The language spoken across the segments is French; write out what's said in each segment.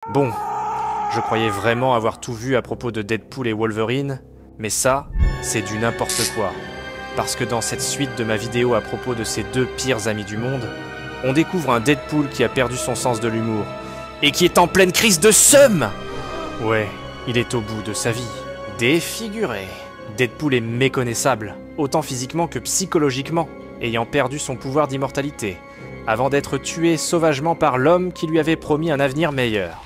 Bon, je croyais vraiment avoir tout vu à propos de Deadpool et Wolverine, mais ça, c'est du n'importe quoi. Parce que dans cette suite de ma vidéo à propos de ces deux pires amis du monde, on découvre un Deadpool qui a perdu son sens de l'humour, et qui est en pleine crise de seum. Ouais, il est au bout de sa vie. Défiguré. Deadpool est méconnaissable, autant physiquement que psychologiquement, ayant perdu son pouvoir d'immortalité, avant d'être tué sauvagement par l'homme qui lui avait promis un avenir meilleur.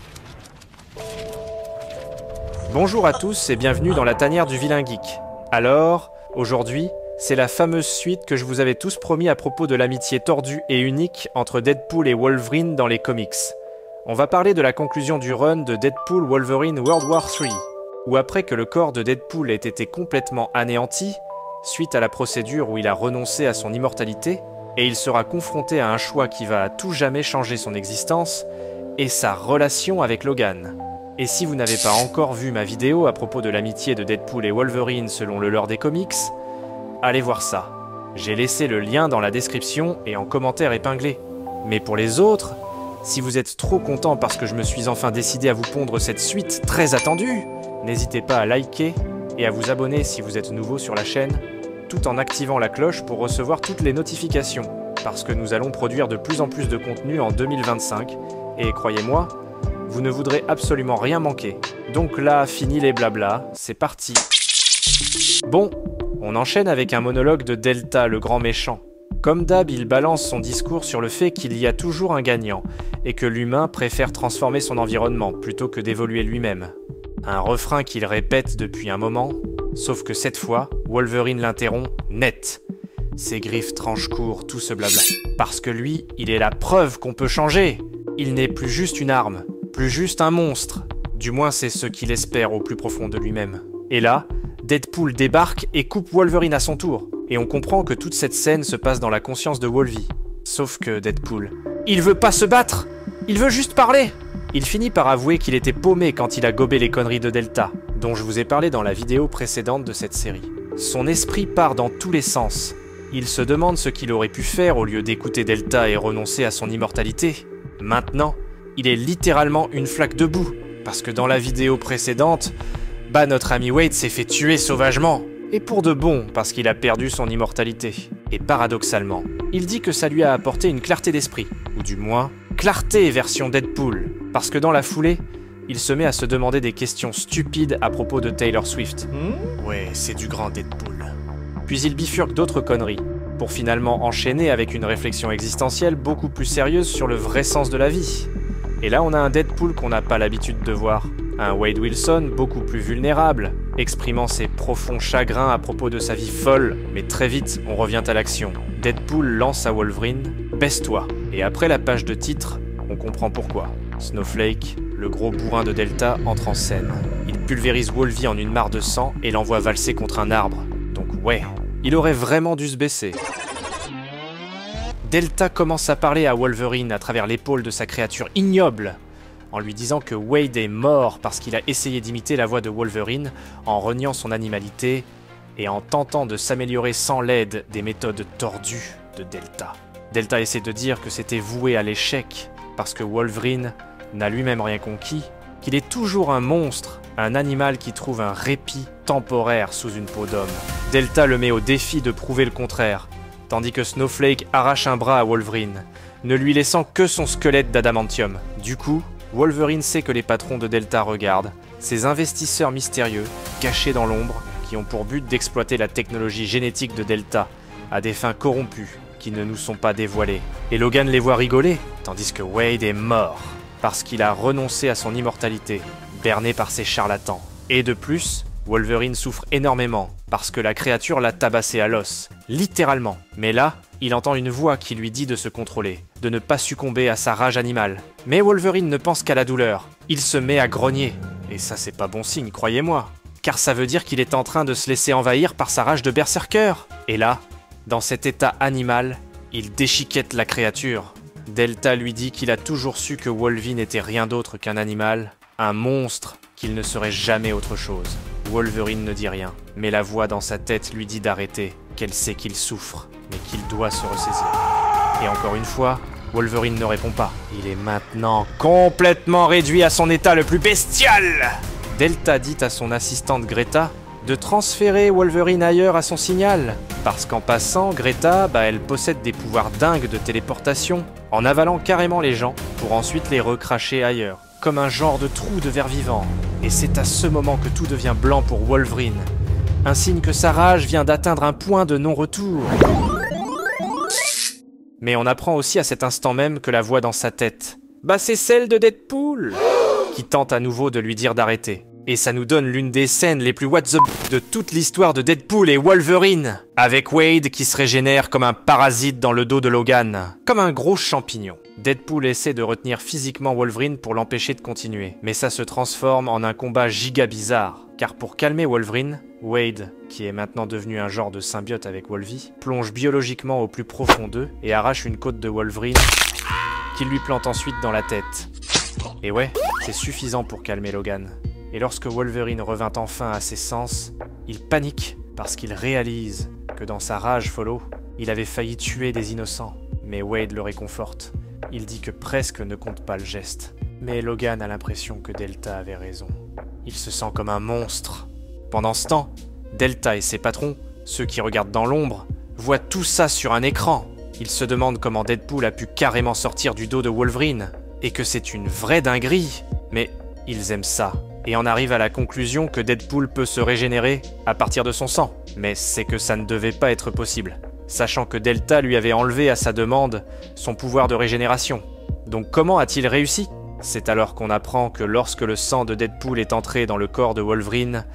Bonjour à tous et bienvenue dans la tanière du vilain geek. Alors, aujourd'hui, c'est la fameuse suite que je vous avais tous promis à propos de l'amitié tordue et unique entre Deadpool et Wolverine dans les comics. On va parler de la conclusion du run de Deadpool Wolverine World War III, où après que le corps de Deadpool ait été complètement anéanti, suite à la procédure où il a renoncé à son immortalité, et il sera confronté à un choix qui va à tout jamais changer son existence, et sa relation avec Logan. Et si vous n'avez pas encore vu ma vidéo à propos de l'amitié de Deadpool et Wolverine selon le lore des comics, allez voir ça. J'ai laissé le lien dans la description et en commentaire épinglé. Mais pour les autres, si vous êtes trop content parce que je me suis enfin décidé à vous pondre cette suite très attendue, n'hésitez pas à liker et à vous abonner si vous êtes nouveau sur la chaîne, tout en activant la cloche pour recevoir toutes les notifications, parce que nous allons produire de plus en plus de contenu en 2025, et croyez-moi, vous ne voudrez absolument rien manquer. Donc là, fini les blablas, c'est parti. Bon, on enchaîne avec un monologue de Delta, le grand méchant. Comme d'hab, il balance son discours sur le fait qu'il y a toujours un gagnant, et que l'humain préfère transformer son environnement plutôt que d'évoluer lui-même. Un refrain qu'il répète depuis un moment, sauf que cette fois, Wolverine l'interrompt net. Ses griffes tranchent court, tout ce blabla. Parce que lui, il est la preuve qu'on peut changer. Il n'est plus juste une arme, plus juste un monstre. Du moins c'est ce qu'il espère au plus profond de lui-même. Et là, Deadpool débarque et coupe Wolverine à son tour. Et on comprend que toute cette scène se passe dans la conscience de Wolvie. Sauf que Deadpool, il veut pas se battre, il veut juste parler. Il finit par avouer qu'il était paumé quand il a gobé les conneries de Delta, dont je vous ai parlé dans la vidéo précédente de cette série. Son esprit part dans tous les sens. Il se demande ce qu'il aurait pu faire au lieu d'écouter Delta et renoncer à son immortalité. Maintenant, il est littéralement une flaque de boue, parce que dans la vidéo précédente, notre ami Wade s'est fait tuer sauvagement. Et pour de bon, parce qu'il a perdu son immortalité. Et paradoxalement, il dit que ça lui a apporté une clarté d'esprit, ou du moins, clarté version Deadpool, parce que dans la foulée, il se met à se demander des questions stupides à propos de Taylor Swift. Ouais, c'est du grand Deadpool. Puis il bifurque d'autres conneries, pour finalement enchaîner avec une réflexion existentielle beaucoup plus sérieuse sur le vrai sens de la vie. Et là on a un Deadpool qu'on n'a pas l'habitude de voir. Un Wade Wilson beaucoup plus vulnérable, exprimant ses profonds chagrins à propos de sa vie folle, mais très vite on revient à l'action. Deadpool lance à Wolverine « Baisse-toi ». Et après la page de titre, on comprend pourquoi. Snowflake, le gros bourrin de Delta, entre en scène. Il pulvérise Wolvie en une mare de sang et l'envoie valser contre un arbre. Donc ouais, il aurait vraiment dû se baisser. Delta commence à parler à Wolverine à travers l'épaule de sa créature ignoble, en lui disant que Wade est mort parce qu'il a essayé d'imiter la voix de Wolverine en reniant son animalité et en tentant de s'améliorer sans l'aide des méthodes tordues de Delta. Delta essaie de dire que c'était voué à l'échec parce que Wolverine n'a lui-même rien conquis, qu'il est toujours un monstre, un animal qui trouve un répit temporaire sous une peau d'homme. Delta le met au défi de prouver le contraire, tandis que Snowflake arrache un bras à Wolverine, ne lui laissant que son squelette d'adamantium. Du coup, Wolverine sait que les patrons de Delta regardent, ces investisseurs mystérieux, cachés dans l'ombre, qui ont pour but d'exploiter la technologie génétique de Delta à des fins corrompues qui ne nous sont pas dévoilées. Et Logan les voit rigoler, tandis que Wade est mort, parce qu'il a renoncé à son immortalité, berné par ces charlatans. Et de plus, Wolverine souffre énormément, parce que la créature l'a tabassé à l'os, littéralement. Mais là, il entend une voix qui lui dit de se contrôler, de ne pas succomber à sa rage animale. Mais Wolverine ne pense qu'à la douleur. Il se met à grogner. Et ça c'est pas bon signe, croyez-moi. Car ça veut dire qu'il est en train de se laisser envahir par sa rage de berserker. Et là, dans cet état animal, il déchiquette la créature. Delta lui dit qu'il a toujours su que Wolverine n'était rien d'autre qu'un animal, un monstre, qu'il ne serait jamais autre chose. Wolverine ne dit rien, mais la voix dans sa tête lui dit d'arrêter, qu'elle sait qu'il souffre, mais qu'il doit se ressaisir. Et encore une fois, Wolverine ne répond pas. Il est maintenant complètement réduit à son état le plus bestial. Delta dit à son assistante Greta de transférer Wolverine ailleurs à son signal. Parce qu'en passant, Greta, elle possède des pouvoirs dingues de téléportation, en avalant carrément les gens, pour ensuite les recracher ailleurs, comme un genre de trou de ver vivant. Et c'est à ce moment que tout devient blanc pour Wolverine. Un signe que sa rage vient d'atteindre un point de non-retour. Mais on apprend aussi à cet instant même que la voix dans sa tête, c'est celle de Deadpool, qui tente à nouveau de lui dire d'arrêter. Et ça nous donne l'une des scènes les plus what the de toute l'histoire de Deadpool et Wolverine, avec Wade qui se régénère comme un parasite dans le dos de Logan, comme un gros champignon. Deadpool essaie de retenir physiquement Wolverine pour l'empêcher de continuer, mais ça se transforme en un combat giga bizarre, car pour calmer Wolverine, Wade, qui est maintenant devenu un genre de symbiote avec Wolvie, plonge biologiquement au plus profond d'eux et arrache une côte de Wolverine qu'il lui plante ensuite dans la tête. Et ouais, c'est suffisant pour calmer Logan. Et lorsque Wolverine revint enfin à ses sens, il panique parce qu'il réalise que dans sa rage follow, il avait failli tuer des innocents. Mais Wade le réconforte. Il dit que presque ne compte pas le geste. Mais Logan a l'impression que Delta avait raison. Il se sent comme un monstre. Pendant ce temps, Delta et ses patrons, ceux qui regardent dans l'ombre, voient tout ça sur un écran. Ils se demandent comment Deadpool a pu carrément sortir du dos de Wolverine, et que c'est une vraie dinguerie. Mais ils aiment ça. Et en arrive à la conclusion que Deadpool peut se régénérer à partir de son sang. Mais c'est que ça ne devait pas être possible, sachant que Delta lui avait enlevé à sa demande son pouvoir de régénération. Donc comment a-t-il réussi? C'est alors qu'on apprend que lorsque le sang de Deadpool est entré dans le corps de Wolverine,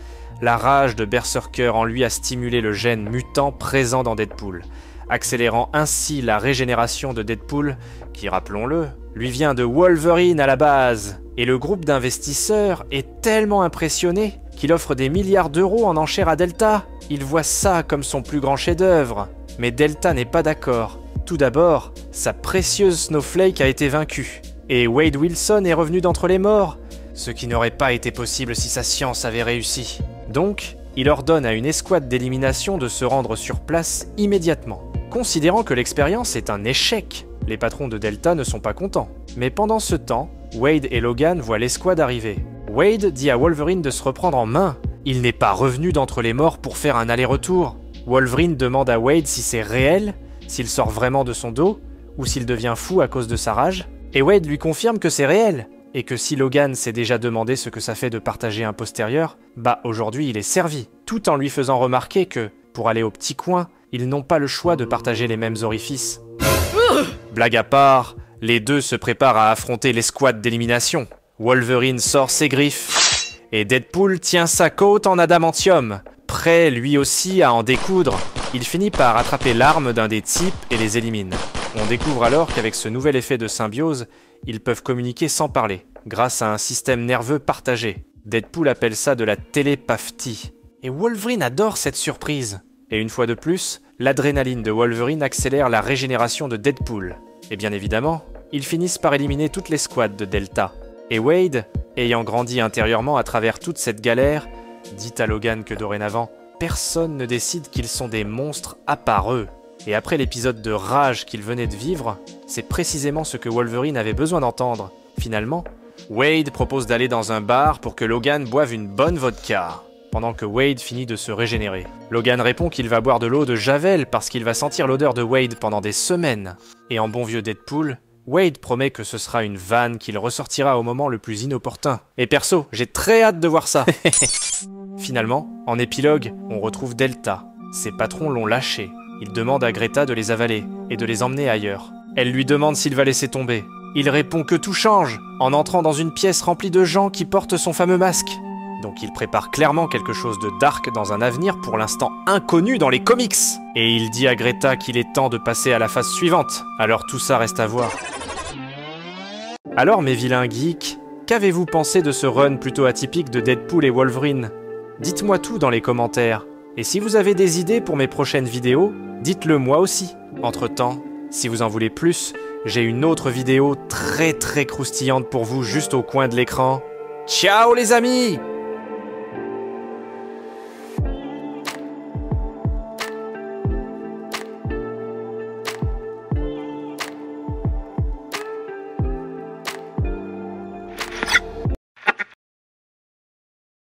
la rage de Berserker en lui a stimulé le gène mutant présent dans Deadpool, accélérant ainsi la régénération de Deadpool, qui, rappelons-le, lui vient de Wolverine à la base. Et le groupe d'investisseurs est tellement impressionné qu'il offre des milliards d'euros en enchères à Delta. Il voit ça comme son plus grand chef-d'œuvre. Mais Delta n'est pas d'accord. Tout d'abord, sa précieuse Snowflake a été vaincue. Et Wade Wilson est revenu d'entre les morts, ce qui n'aurait pas été possible si sa science avait réussi. Donc, il ordonne à une escouade d'élimination de se rendre sur place immédiatement. Considérant que l'expérience est un échec, les patrons de Delta ne sont pas contents. Mais pendant ce temps, Wade et Logan voient l'escouade arriver. Wade dit à Wolverine de se reprendre en main. Il n'est pas revenu d'entre les morts pour faire un aller-retour. Wolverine demande à Wade si c'est réel, s'il sort vraiment de son dos, ou s'il devient fou à cause de sa rage. Et Wade lui confirme que c'est réel, et que si Logan s'est déjà demandé ce que ça fait de partager un postérieur, aujourd'hui il est servi, tout en lui faisant remarquer que, pour aller au petit coin, ils n'ont pas le choix de partager les mêmes orifices. Blague à part, les deux se préparent à affronter l'escouade d'élimination. Wolverine sort ses griffes, et Deadpool tient sa côte en adamantium, prêt lui aussi à en découdre. Il finit par attraper l'arme d'un des types et les élimine. On découvre alors qu'avec ce nouvel effet de symbiose, ils peuvent communiquer sans parler, grâce à un système nerveux partagé. Deadpool appelle ça de la télépathie. Et Wolverine adore cette surprise. Et une fois de plus, l'adrénaline de Wolverine accélère la régénération de Deadpool. Et bien évidemment, ils finissent par éliminer toute l'escouade de Delta. Et Wade, ayant grandi intérieurement à travers toute cette galère, dit à Logan que dorénavant, personne ne décide qu'ils sont des monstres à part eux. Et après l'épisode de rage qu'il venait de vivre, c'est précisément ce que Wolverine avait besoin d'entendre. Finalement, Wade propose d'aller dans un bar pour que Logan boive une bonne vodka, pendant que Wade finit de se régénérer. Logan répond qu'il va boire de l'eau de Javel parce qu'il va sentir l'odeur de Wade pendant des semaines. Et en bon vieux Deadpool, Wade promet que ce sera une vanne qu'il ressortira au moment le plus inopportun. Et perso, j'ai très hâte de voir ça. Finalement, en épilogue, on retrouve Delta. Ses patrons l'ont lâché. Il demande à Greta de les avaler et de les emmener ailleurs. Elle lui demande s'il va laisser tomber. Il répond que tout change en entrant dans une pièce remplie de gens qui portent son fameux masque. Donc il prépare clairement quelque chose de dark dans un avenir pour l'instant inconnu dans les comics. Et il dit à Greta qu'il est temps de passer à la phase suivante. Alors tout ça reste à voir. Alors mes vilains geeks, qu'avez-vous pensé de ce run plutôt atypique de Deadpool et Wolverine? Dites-moi tout dans les commentaires. Et si vous avez des idées pour mes prochaines vidéos, dites-le moi aussi. Entre-temps, si vous en voulez plus, j'ai une autre vidéo très croustillante pour vous juste au coin de l'écran. Ciao les amis!